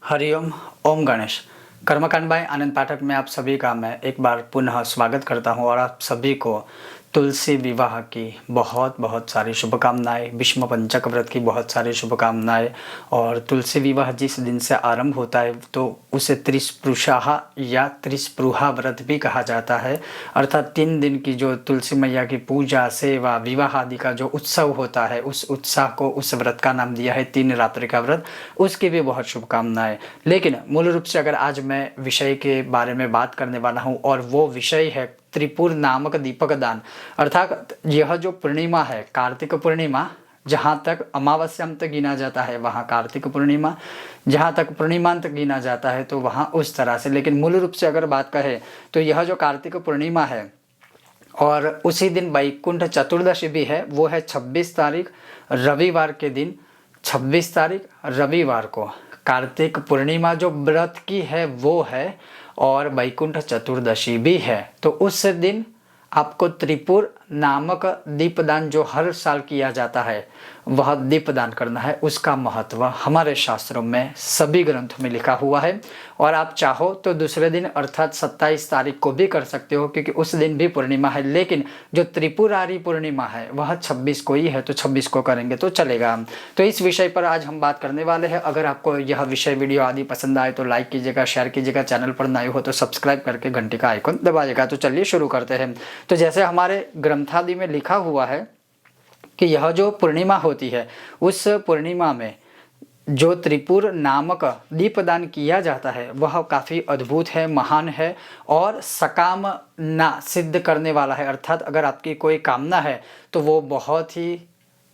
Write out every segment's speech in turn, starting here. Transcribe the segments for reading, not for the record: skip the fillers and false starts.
हरिओम। ओम गणेश। कर्मकांड बाय आनंद पाठक में आप सभी का मैं एक बार पुनः स्वागत करता हूं और आप सभी को तुलसी विवाह की बहुत बहुत सारी शुभकामनाएं, भीष्म पंचक व्रत की बहुत सारी शुभकामनाएं। और तुलसी विवाह जिस दिन से आरंभ होता है तो उसे त्रिस्पृशाह या त्रिस्पृहा व्रत भी कहा जाता है। अर्थात 3 दिन की जो तुलसी मैया की पूजा, सेवा, विवाह आदि का जो उत्सव होता है, उस उत्साह को उस व्रत का नाम दिया है 3 रात्रि का व्रत। उसकी भी बहुत शुभकामनाएं। लेकिन मूल रूप से अगर आज मैं विषय के बारे में बात करने वाला हूँ और वो विषय है त्रिपुर नामक दीपक दान। अर्थात यह जो पूर्णिमा है, कार्तिक पूर्णिमा, जहाँ तक अमावस्यांत गिना जाता है वहाँ कार्तिक पूर्णिमा, जहाँ तक पूर्णिमांत गिना जाता है तो वहाँ उस तरह से। लेकिन मूल रूप से अगर बात करें तो यह जो कार्तिक पूर्णिमा है और उसी दिन वैकुंठ चतुर्दशी भी है, वो है 26 तारीख रविवार के दिन। 26 तारीख रविवार को कार्तिक पूर्णिमा जो व्रत की है वो है और वैकुंठ चतुर्दशी भी है। तो उस दिन आपको त्रिपुर नामक दीपदान जो हर साल किया जाता है वह दीपदान करना है। उसका महत्व हमारे शास्त्रों में सभी ग्रंथों में लिखा हुआ है और आप चाहो तो दूसरे दिन अर्थात 27 तारीख को भी कर सकते हो, क्योंकि उस दिन भी पूर्णिमा है। लेकिन जो त्रिपुरारी पूर्णिमा है वह 26 को ही है, तो 26 को करेंगे तो चलेगा। तो इस विषय पर आज हम बात करने वाले हैं। अगर आपको यह विषय वीडियो आदि पसंद आए तो लाइक कीजिएगा, शेयर कीजिएगा, चैनल पर नए हो तो सब्सक्राइब करके घंटी का आइकन दबाइएगा। तो चलिए शुरू करते हैं। तो जैसे हमारे ग्रंथादि में लिखा हुआ है कि यह जो पूर्णिमा होती है उस पूर्णिमा में जो त्रिपुर नामक दीपदान किया जाता है वह काफ़ी अद्भुत है, महान है और सकामना सिद्ध करने वाला है। अर्थात अगर आपकी कोई कामना है तो वो बहुत ही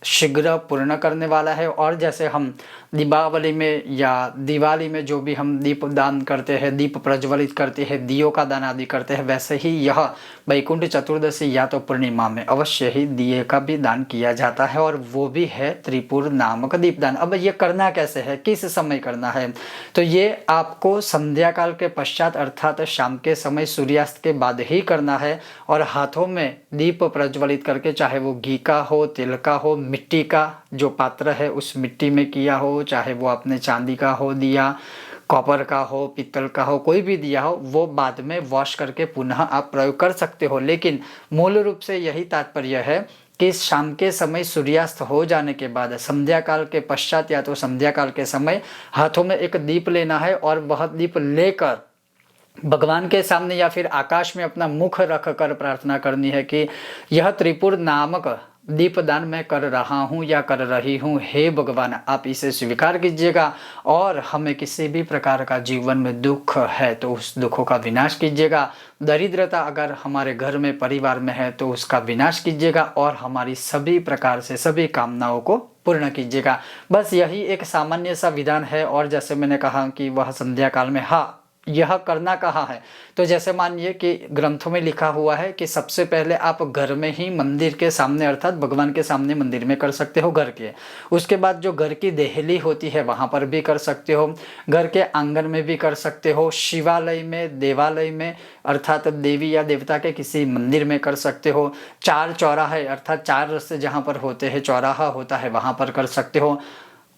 शीघ्र पूर्ण करने वाला है। और जैसे हम दीपावली में या दिवाली में जो भी हम दीप दान करते हैं, दीप प्रज्वलित करते हैं, दियों का दान आदि करते हैं, वैसे ही यह वैकुंठ चतुर्दशी या तो पूर्णिमा में अवश्य ही दिए का भी दान किया जाता है और वो भी है त्रिपुर नामक दीपदान। अब ये करना कैसे है, किस समय करना है? तो ये आपको संध्या काल के पश्चात अर्थात शाम के समय सूर्यास्त के बाद ही करना है और हाथों में दीप प्रज्वलित करके, चाहे वो घी का हो, तिल का हो, मिट्टी का जो पात्र है उस मिट्टी में किया हो, चाहे वो अपने चांदी का हो दिया, कॉपर का हो, पीतल का हो, कोई भी दिया हो, वो बाद में वॉश करके पुनः आप प्रयोग कर सकते हो। लेकिन मूल रूप से यही तात्पर्य है कि शाम के समय सूर्यास्त हो जाने के बाद संध्या काल के पश्चात या तो संध्या काल के समय हाथों में एक दीप लेना है और वह दीप लेकर भगवान के सामने या फिर आकाश में अपना मुख रख कर प्रार्थना करनी है कि यह त्रिपुर नामक दीपदान मैं कर रहा हूँ या कर रही हूँ, हे भगवान आप इसे स्वीकार कीजिएगा और हमें किसी भी प्रकार का जीवन में दुख है तो उस दुखों का विनाश कीजिएगा। दरिद्रता अगर हमारे घर में परिवार में है तो उसका विनाश कीजिएगा और हमारी सभी प्रकार से सभी कामनाओं को पूर्ण कीजिएगा। बस यही एक सामान्य सा विधान है। और जैसे मैंने कहा कि वह संध्या काल में, हाँ यह करना कहाँ है, तो जैसे मानिए कि ग्रंथों में लिखा हुआ है कि सबसे पहले आप घर में ही मंदिर के सामने अर्थात भगवान के सामने मंदिर में कर सकते हो घर के। उसके बाद जो घर की देहली होती है वहाँ पर भी कर सकते हो, घर के आंगन में भी कर सकते हो, शिवालय में, देवालय में अर्थात देवी या देवता के किसी मंदिर में कर सकते हो, 4 चौराहे अर्थात 4 रास्ते जहाँ पर होते हैं, चौराहा होता है वहाँ पर कर सकते हो,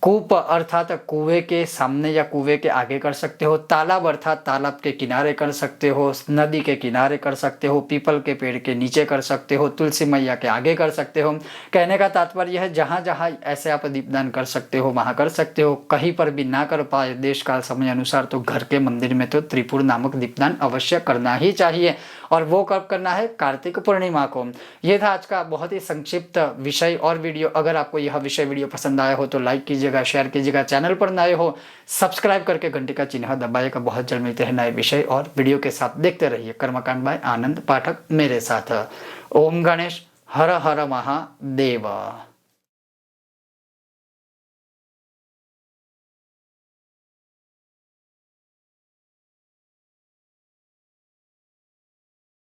कूप अर्थात कुएं के सामने या कुएं के आगे कर सकते हो, तालाब अर्थात तालाब के किनारे कर सकते हो, नदी के किनारे कर सकते हो, पीपल के पेड़ के नीचे कर सकते हो, तुलसी मैया के आगे कर सकते हो। कहने का तात्पर्य है जहाँ जहाँ ऐसे आप दीपदान कर सकते हो वहाँ कर सकते हो। कहीं पर भी ना कर पाए देश काल समय अनुसार तो घर के मंदिर में तो त्रिपुर नामक दीपदान अवश्य करना ही चाहिए। और वो कब करना है? कार्तिक पूर्णिमा को। ये था आज का बहुत ही संक्षिप्त विषय और वीडियो। अगर आपको यह विषय वीडियो पसंद आया हो तो लाइक कीजिएगा, शेयर कीजिएगा, चैनल पर नए हो सब्सक्राइब करके घंटी का चिन्ह दबाइएगा। बहुत जल्द मिलते हैं नए विषय और वीडियो के साथ। देखते रहिए कर्मकांड बाय आनंद पाठक मेरे साथ। ओम गणेश। हर हर महादेव।